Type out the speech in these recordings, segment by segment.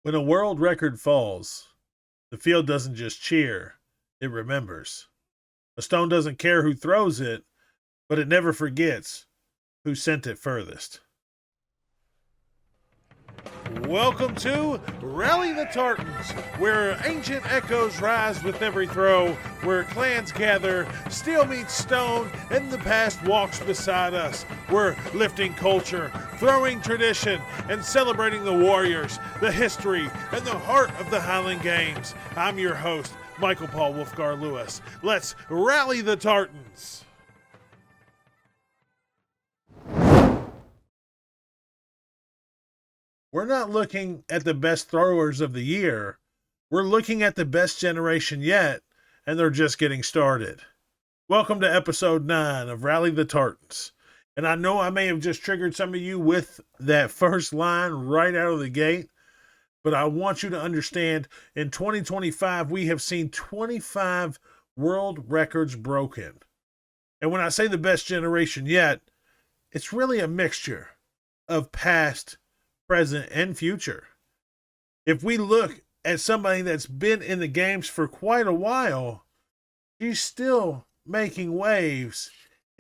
When a world record falls, the field doesn't just cheer, it remembers. A stone doesn't care who throws it, but it never forgets who sent it furthest. Welcome to Rally the Tartans, where ancient echoes rise with every throw, where clans gather, steel meets stone, and the past walks beside us. We're lifting culture, throwing tradition, and celebrating the warriors, the history, and the heart of the Highland Games. I'm your host, Michael Paul Wolfgar Lewis. Let's rally the Tartans. We're not looking at the best throwers of the year. We're looking at the best generation yet, and they're just getting started. Welcome to episode 9 of Rally the Tartans. And I know I may have just triggered some of you with that first line right out of the gate, but I want you to understand in 2025, we have seen 25 world records broken. And when I say the best generation yet, it's really a mixture of past, present, and future. If we look at somebody that's been in the games for quite a while, she's still making waves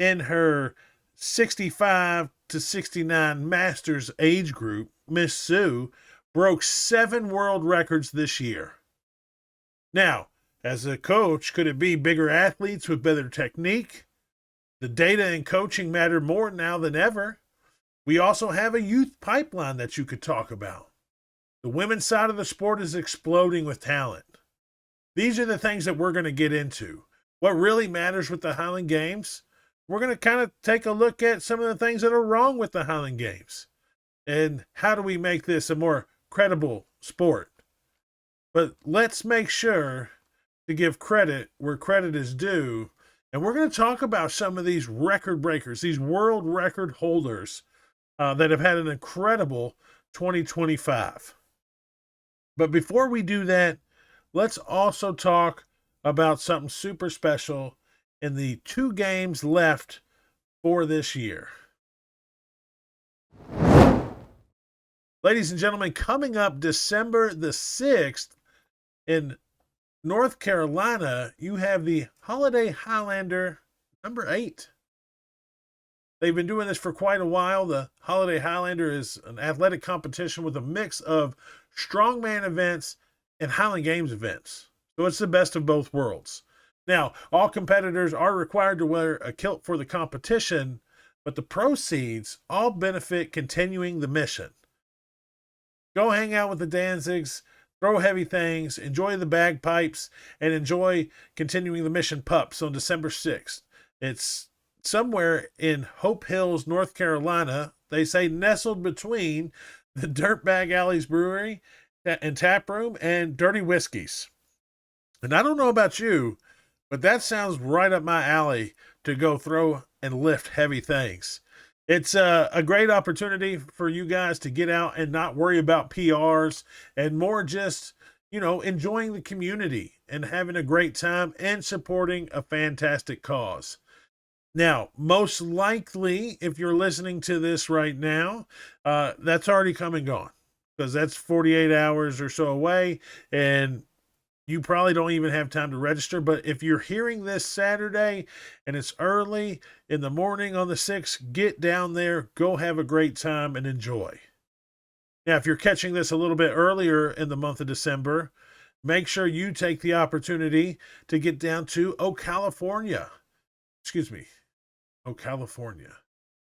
in her 65 to 69 Masters age group. Miss Sue broke 7 world records this year. Now, as a coach, could it be bigger athletes with better technique? The data and coaching matter more now than ever. We also have a youth pipeline that you could talk about. The women's side of the sport is exploding with talent. These are the things that we're going to get into. What really matters with the Highland Games, we're going to kind of take a look at some of the things that are wrong with the Highland Games. And how do we make this a more credible sport? But let's make sure to give credit where credit is due. And we're going to talk about some of these record breakers, these world record holders that have had an incredible 2025. But before we do that, let's also talk about something super special in the 2 games left for this year. Ladies and gentlemen, coming up December the 6th in North Carolina, you have the Holiday Highlander number 8. They've been doing this for quite a while. The Holiday Highlander is an athletic competition with a mix of strongman events and Highland Games events. So it's the best of both worlds. Now, all competitors are required to wear a kilt for the competition, but the proceeds all benefit continuing the mission. Go hang out with the Danzigs, throw heavy things, enjoy the bagpipes, and enjoy continuing the mission pups on December 6th. It's somewhere in Hope Hills, North Carolina. They say nestled between the Dirtbag Alley's Brewery and Tap Room and Dirty Whiskeys. And I don't know about you, but that sounds right up my alley to go throw and lift heavy things. It's a great opportunity for you guys to get out and not worry about PRs and more just, enjoying the community and having a great time and supporting a fantastic cause. Now, most likely, if you're listening to this right now, that's already come and gone because that's 48 hours or so away, and you probably don't even have time to register. But if you're hearing this Saturday and it's early in the morning on the 6th, get down there, go have a great time, and enjoy. Now, if you're catching this a little bit earlier in the month of December, make sure you take the opportunity to get down to California. California.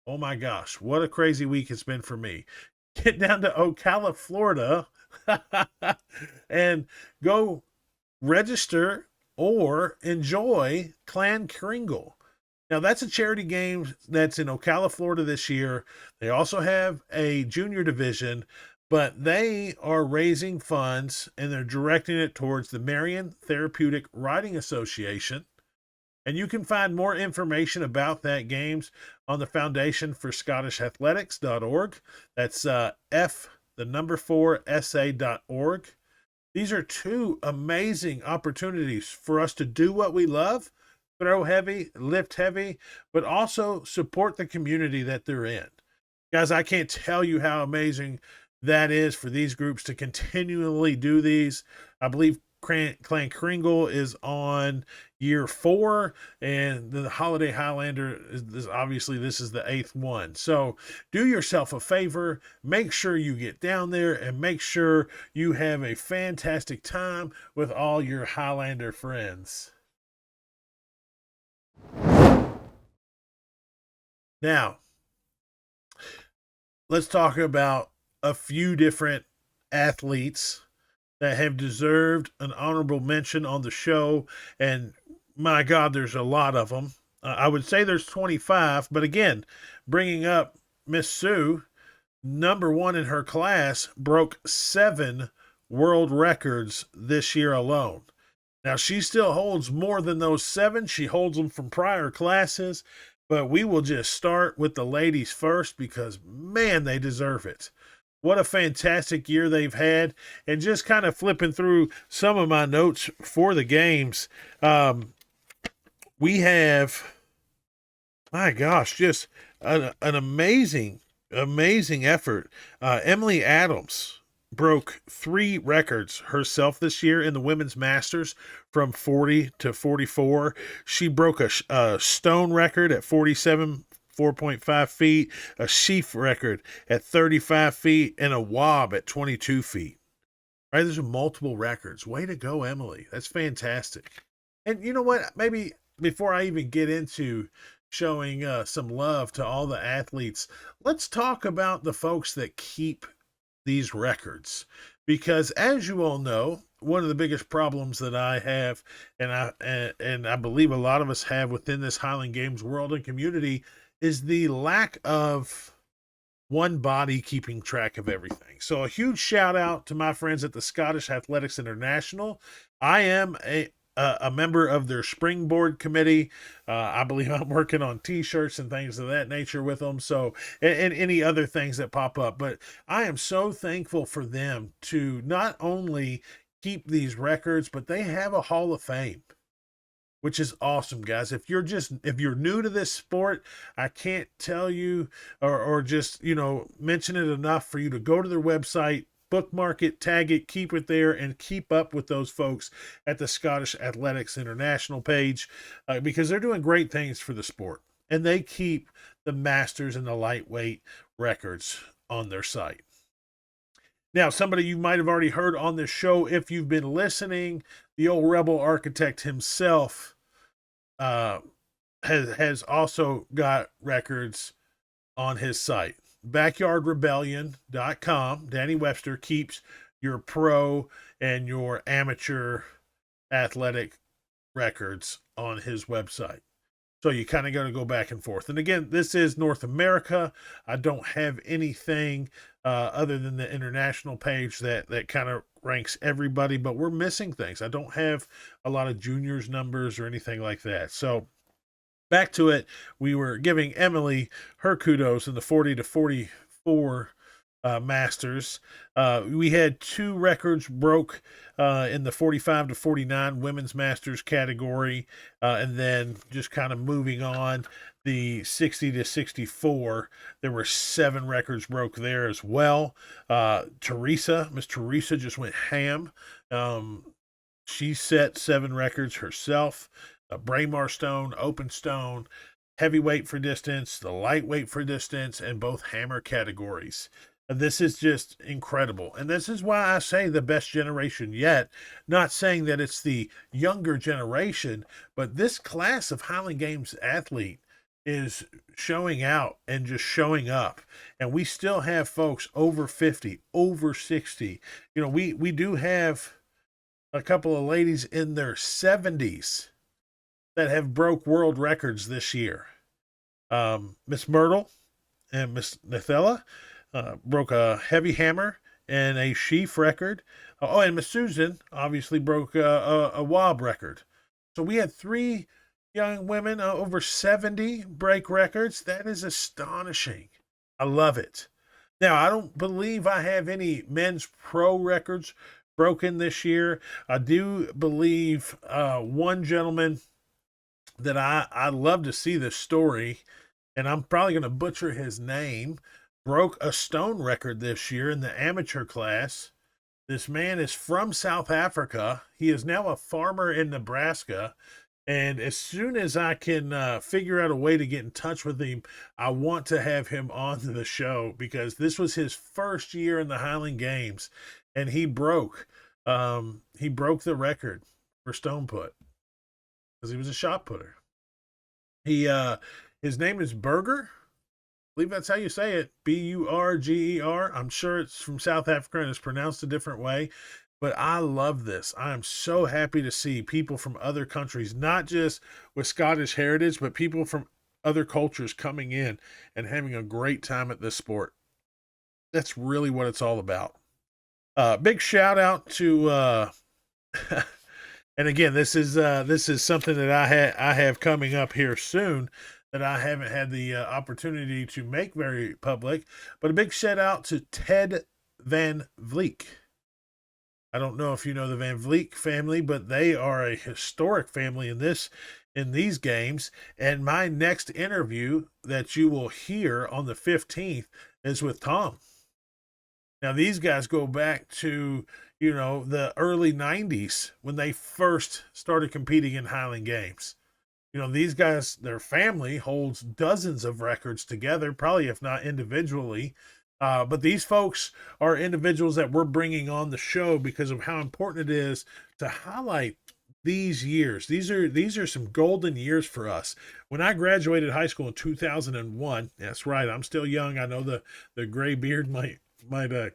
Oh my gosh, what a crazy week it's been for me. Get down to Ocala, Florida, and go register or enjoy Clan Kringle. Now, that's a charity game that's in Ocala, Florida this year. They also have a junior division, but they are raising funds and they're directing it towards the Marion Therapeutic Riding Association. And you can find more information about that games on the Foundation for Scottish Athletics.org. That's F4SA.org. These are 2 amazing opportunities for us to do what we love, throw heavy, lift heavy, but also support the community that they're in. Guys, I can't tell you how amazing that is for these groups to continually do these. I believe Clan Kringle is on year 4, and the Holiday Highlander is obviously this is the 8th one. So do yourself a favor, make sure you get down there and make sure you have a fantastic time with all your Highlander friends. Now, let's talk about a few different athletes that have deserved an honorable mention on the show. And my God, there's a lot of them. I would say there's 25, but again, bringing up Miss Sue, number 1 in her class, broke 7 world records this year alone. Now, she still holds more than those 7. She holds them from prior classes, but we will just start with the ladies first because, man, they deserve it. What a fantastic year they've had. And just kind of flipping through some of my notes for the games, we have, my gosh, just an amazing effort. Emily Adams broke 3 records herself this year in the women's masters from 40 to 44. She broke a stone record at 4.5 feet, a sheaf record at 35 feet, and a wob at 22 feet. Right, those are multiple records. Way to go, Emily. That's fantastic. And you know what? Maybe before I even get into showing some love to all the athletes, let's talk about the folks that keep these records, because as you all know, one of the biggest problems that I have, and I believe a lot of us have within this Highland Games world and community, is the lack of one body keeping track of everything. So a huge shout out to my friends at the Scottish Athletics International. I am a member of their springboard committee. I believe I'm working on t-shirts and things of that nature with them. So, and any other things that pop up, but I am so thankful for them to not only keep these records, but they have a Hall of Fame, which is awesome, guys. If you're new to this sport, I can't tell you or just, mention it enough for you to go to their website, bookmark it, tag it, keep it there, and keep up with those folks at the Scottish Athletics International page, because they're doing great things for the sport. And they keep the masters and the lightweight records on their site. Now, somebody you might have already heard on this show, if you've been listening, the old Rebel Architect himself has also got records on his site. Backyardrebellion.com. Danny Webster keeps your pro and your amateur athletic records on his website. So you kind of got to go back and forth. And again, this is North America. I don't have anything other than the international page that kind of ranks everybody, but we're missing things. I don't have a lot of juniors numbers or anything like that. So back to it. We were giving Emily her kudos in the 40 to 44 masters. We had 2 records broke in the 45 to 49 women's masters category, and then just kind of moving on, the 60 to 64, there were 7 records broke there as well. Miss Teresa just went ham. She set 7 records herself. Braemar stone, open stone, heavyweight for distance, the lightweight for distance, and both hammer categories. This is just incredible. And this is why I say the best generation yet. Not saying that it's the younger generation, but this class of Highland Games athlete is showing out and just showing up. And we still have folks over 50, over 60. We do have a couple of ladies in their 70s that have broke world records this year. Miss Myrtle and Miss Nathella broke a heavy hammer and a sheaf record. And Miss Susan obviously broke a wob record. So we had 3 young women over 70 break records. That is astonishing. I love it. Now, I don't believe I have any men's pro records broken this year. I do believe one gentleman that I love to see this story, and I'm probably going to butcher his name, broke a stone record this year in the amateur class. This man is from South Africa. He is now a farmer in Nebraska. And as soon as I can figure out a way to get in touch with him, I want to have him on the show because this was his first year in the Highland Games, and he broke the record for stone put because he was a shot putter. He his name is Burger. I believe that's how you say it. Burger. I'm sure it's from South Africa and it's pronounced a different way. But I love this. I am so happy to see people from other countries, not just with Scottish heritage, but people from other cultures coming in and having a great time at this sport. That's really what it's all about. Big shout out to and again, this is something that I have coming up here soon that I haven't had the opportunity to make very public. But a big shout out to Ted Van Vliek. I don't know if you know the Van Vliek family, but they are a historic family in these games. And my next interview that you will hear on the 15th is with Tom. Now these guys go back to, the early 90s when they first started competing in Highland Games. These guys, their family holds dozens of records together, probably if not individually. But these folks are individuals that we're bringing on the show because of how important it is to highlight these years. These are some golden years for us. When I graduated high school in 2001, that's right, I'm still young. I know the gray beard might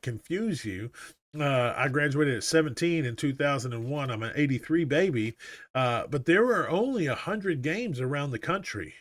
confuse you. I graduated at 17 in 2001. I'm an 83 baby. But there were only 100 games around the country.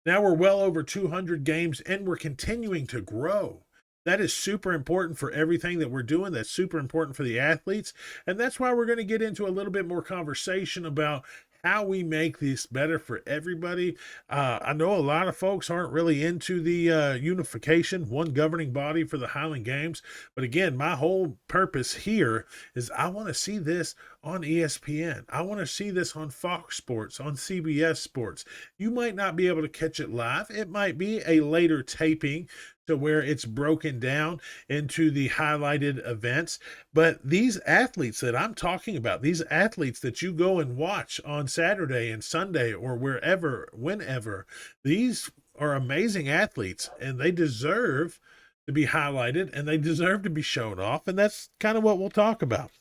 Now we're well over 200 games and we're continuing to grow. That is super important for everything that we're doing. That's super important for the athletes. And that's why we're going to get into a little bit more conversation about how we make this better for everybody. I know a lot of folks aren't really into the unification, one governing body for the Highland Games. But again, my whole purpose here is I want to see this on ESPN. I want to see this on Fox Sports, on CBS Sports. You might not be able to catch it live. It might be a later taping to where it's broken down into the highlighted events. But these athletes that I'm talking about, these athletes that you go and watch on Saturday and Sunday or wherever, whenever, these are amazing athletes and they deserve to be highlighted and they deserve to be shown off. And that's kind of what we'll talk about.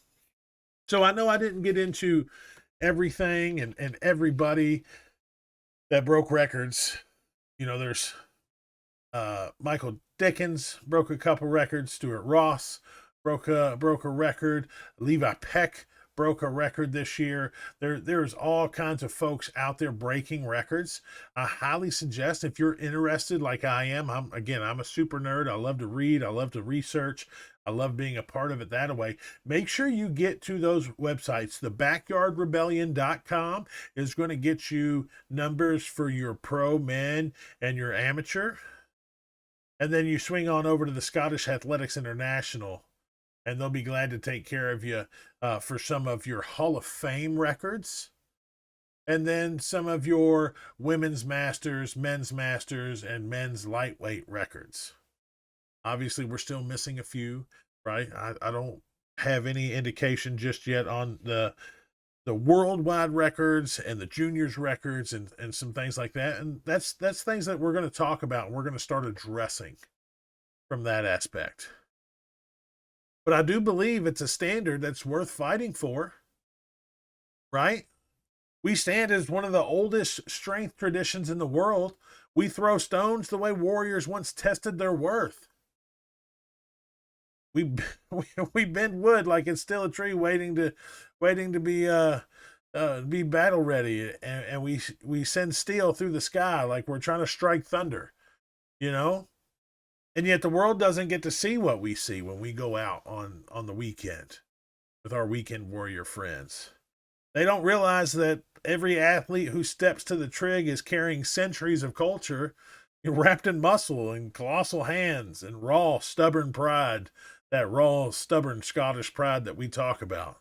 So I know I didn't get into everything and everybody that broke records. There's Michael Dickens broke a couple records. Stuart Ross broke a record. Levi Peck broke a record this year. There's all kinds of folks out there breaking records. I highly suggest if you're interested, like I am. I'm a super nerd. I love to read. I love to research. I love being a part of it that way. Make sure you get to those websites. The backyardrebellion.com is going to get you numbers for your pro men and your amateur. And then you swing on over to the Scottish Athletics International, and they'll be glad to take care of you for some of your Hall of Fame records. And then some of your women's masters, men's masters, and men's lightweight records. Obviously, we're still missing a few, right? I don't have any indication just yet on the worldwide records and the juniors records and some things like that. And that's things that we're going to talk about. And we're going to start addressing from that aspect. But I do believe it's a standard that's worth fighting for, right? We stand as one of the oldest strength traditions in the world. We throw stones the way warriors once tested their worth. We we bend wood like it's still a tree waiting to be battle ready, and we send steel through the sky like we're trying to strike thunder, and yet the world doesn't get to see what we see when we go out on the weekend with our weekend warrior friends. They don't realize that every athlete who steps to the trig is carrying centuries of culture wrapped in muscle and colossal hands and raw, stubborn pride, that raw, stubborn Scottish pride that we talk about.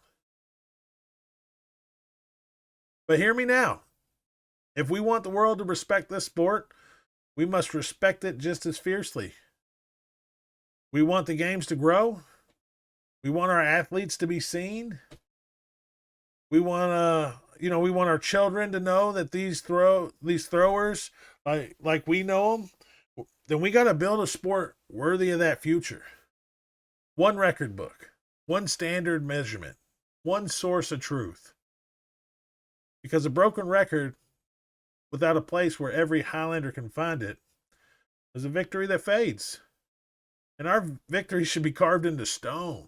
But hear me now. If we want the world to respect this sport, we must respect it just as fiercely. We want the games to grow. We want our athletes to be seen. We want we want our children to know that these throwers like we know them. Then we got to build a sport worthy of that future. One record book, one standard measurement, one source of truth. Because a broken record without a place where every Highlander can find it is a victory that fades. And our victory should be carved into stone.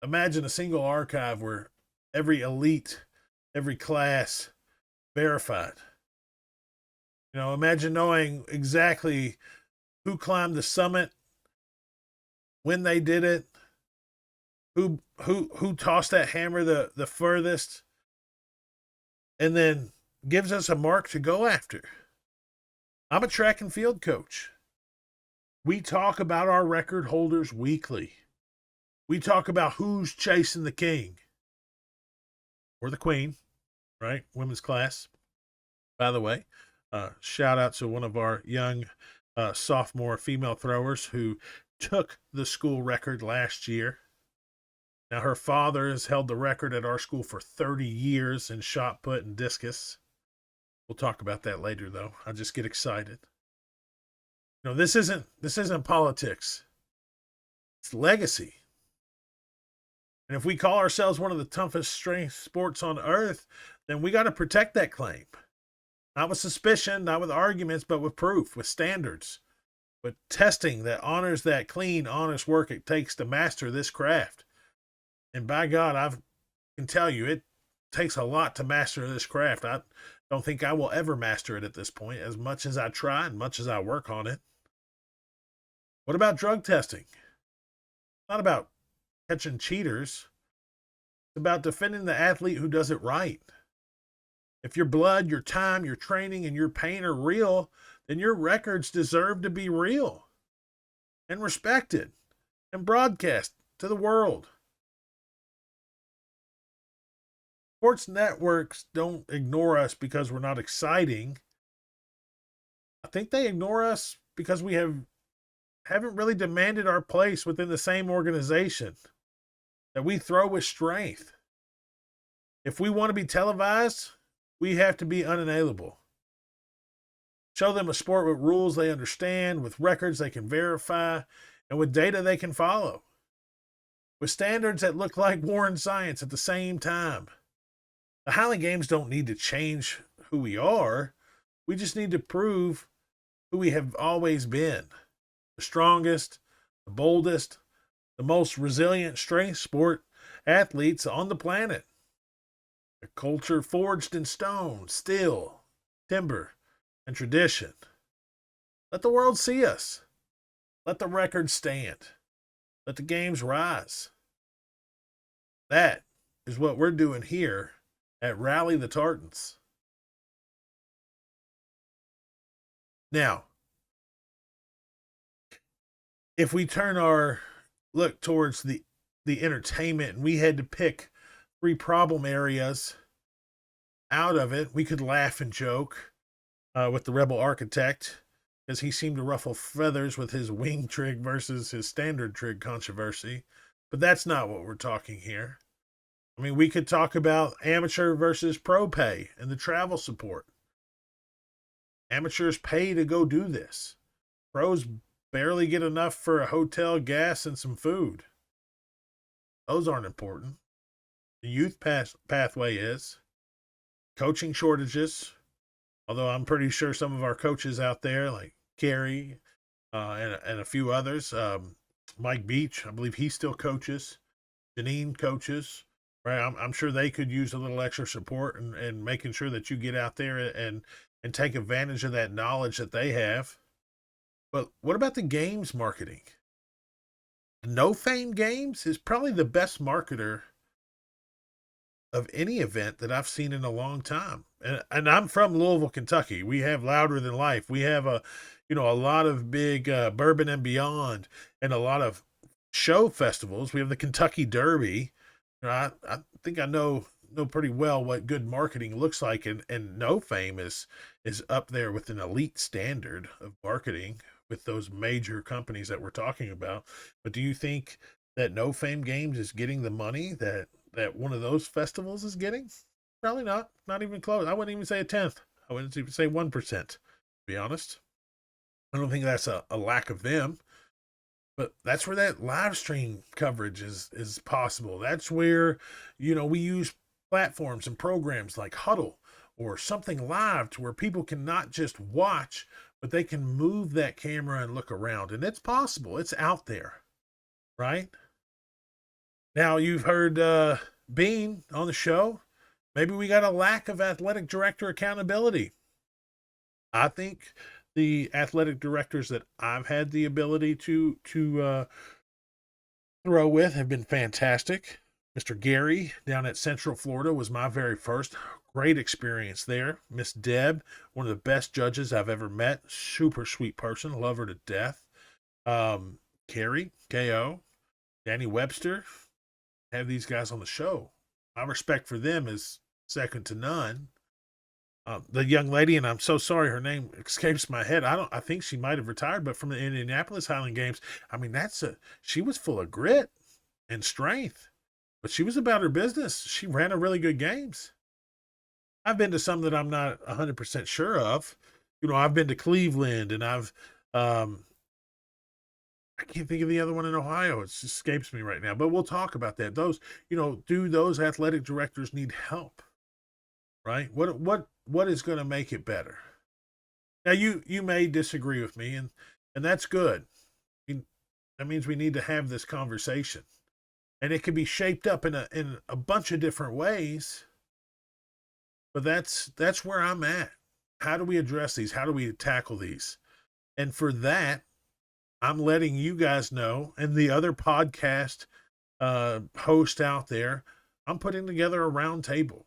Imagine a single archive where every elite, every class verified. Imagine knowing exactly who climbed the summit, when they did it, who tossed that hammer the furthest, and then gives us a mark to go after. I'm a track and field coach. We talk about our record holders weekly. We talk about who's chasing the king or the queen, right? Women's class. By the way, shout out to one of our young sophomore female throwers who took the school record last year. Now, her father has held the record at our school for 30 years in shot put and discus. We'll talk about that later, though. I just get excited. This isn't politics. It's legacy. And if we call ourselves one of the toughest strength sports on earth, then we got to protect that claim. Not with suspicion, not with arguments, but with proof, with standards, with testing that honors that clean, honest work it takes to master this craft. And by God, I can tell you, it takes a lot to master this craft. I don't think I will ever master it at this point, as much as I try and much as I work on it. What about drug testing? It's not about catching cheaters. It's about defending the athlete who does it right. If your blood, your time, your training, and your pain are real, then your records deserve to be real and respected and broadcast to the world. Sports networks don't ignore us because we're not exciting. I think they ignore us because we haven't really demanded our place within the same organization, that we throw with strength. If we want to be televised, we have to be unalienable. Show them a sport with rules they understand, with records they can verify, and with data they can follow. With standards that look like war and science at the same time. The Highland Games don't need to change who we are. We just need to prove who we have always been. The strongest, the boldest, the most resilient strength sport athletes on the planet. A culture forged in stone, steel, timber, and tradition. Let the world see us. Let the record stand. Let the games rise. That is what we're doing here at Rally the Tartans. Now, if we turn our look towards the entertainment and we had to pick 3 problem areas out of it, we could laugh and joke with the Rebel Architect, because he seemed to ruffle feathers with his wing trig versus his standard trig controversy. But that's not what we're talking here. I mean, we could talk about amateur versus pro pay and the travel support. Amateurs pay to go do this. Pros barely get enough for a hotel, gas, and some food. Those aren't important. The youth pathway is. Coaching shortages, although I'm pretty sure some of our coaches out there, like Kerry and a few others, Mike Beach, I believe he still coaches. Janine coaches. Right, I'm sure they could use a little extra support and making sure that you get out there and take advantage of that knowledge that they have. But what about the games marketing? No Fame Games is probably the best marketer of any event that I've seen in a long time. And I'm from Louisville, Kentucky. We have Louder Than Life. We have a lot of big Bourbon and Beyond and a lot of show festivals. We have the Kentucky Derby. I think I know pretty well what good marketing looks like, and No Fame is up there with an elite standard of marketing with those major companies that we're talking about. But do you think that No Fame Games is getting the money that one of those festivals is getting? Probably not. Not even close. I wouldn't even say a tenth. I wouldn't even say 1%, to be honest. I don't think that's a lack of them, but that's where that live stream coverage is possible. That's where, we use platforms and programs like Huddle or something live to where people can not just watch, but they can move that camera and look around. And it's possible. It's out there, right? Now you've heard Bean on the show. Maybe we got a lack of athletic director accountability. I think the athletic directors that I've had the ability to throw with have been fantastic. Mr. Gary down at Central Florida was my very first. Great experience there. Miss Deb, one of the best judges I've ever met. Super sweet person. Love her to death. Carrie, KO, Danny Webster. Have these guys on the show. My respect for them is second to none. The young lady, and I'm so sorry her name escapes my head. I think she might have retired, but from the Indianapolis Highland Games, I mean, she was full of grit and strength, but she was about her business. She ran a really good games. I've been to some that I'm not 100% sure of. I've been to Cleveland, and I can't think of the other one in Ohio. It just escapes me right now, but we'll talk about that. Do those athletic directors need help? Right? What is going to make it better? Now you may disagree with me, and that's good. That means we need to have this conversation, and it can be shaped up in a bunch of different ways. But that's where I'm at. How do we address these? How do we tackle these? And for that, I'm letting you guys know, and the other podcast host out there, I'm putting together a round table.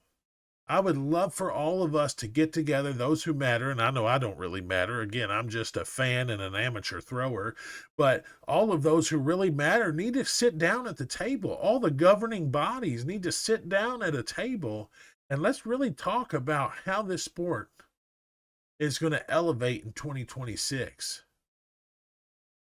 I would love for all of us to get together, those who matter, and I know I don't really matter. Again, I'm just a fan and an amateur thrower, but all of those who really matter need to sit down at the table. All the governing bodies need to sit down at a table, and let's really talk about how this sport is going to elevate in 2026.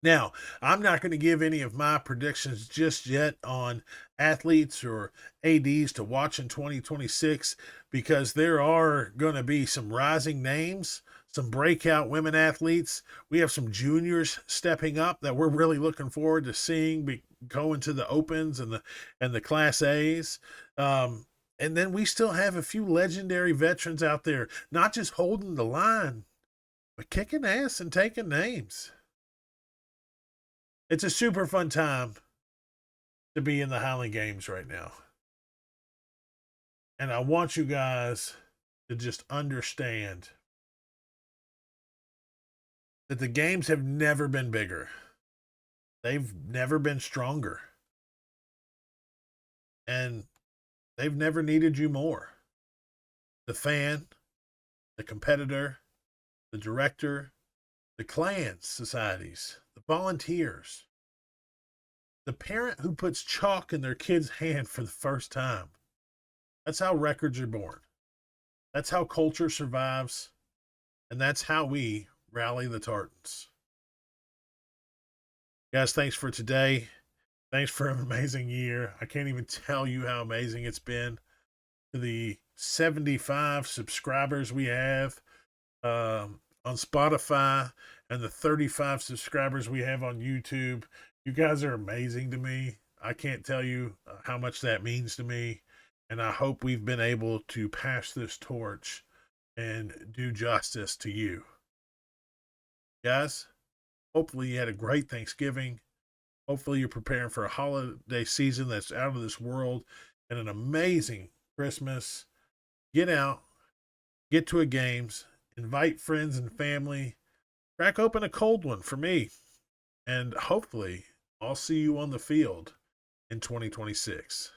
Now, I'm not going to give any of my predictions just yet on athletes or ADs to watch in 2026 because there are going to be some rising names, some breakout women athletes. We have some juniors stepping up that we're really looking forward to seeing going to the Opens and the Class A's. And then we still have a few legendary veterans out there, not just holding the line, but kicking ass and taking names. It's a super fun time to be in the Highland Games right now. And I want you guys to just understand that the games have never been bigger. They've never been stronger. And they've never needed you more. The fan, the competitor, the director, the clans societies, the volunteers, the parent who puts chalk in their kid's hand for the first time. That's how records are born. That's how culture survives. And that's how we rally the Tartans. Guys, thanks for today. Thanks for an amazing year. I can't even tell you how amazing it's been. To the 75 subscribers we have on Spotify and the 35 subscribers we have on YouTube. You guys are amazing to me. I can't tell you how much that means to me. And I hope we've been able to pass this torch and do justice to you. Guys, hopefully you had a great Thanksgiving. Hopefully you're preparing for a holiday season that's out of this world and an amazing Christmas. Get out, get to a games, invite friends and family, crack open a cold one for me, and hopefully I'll see you on the field in 2026.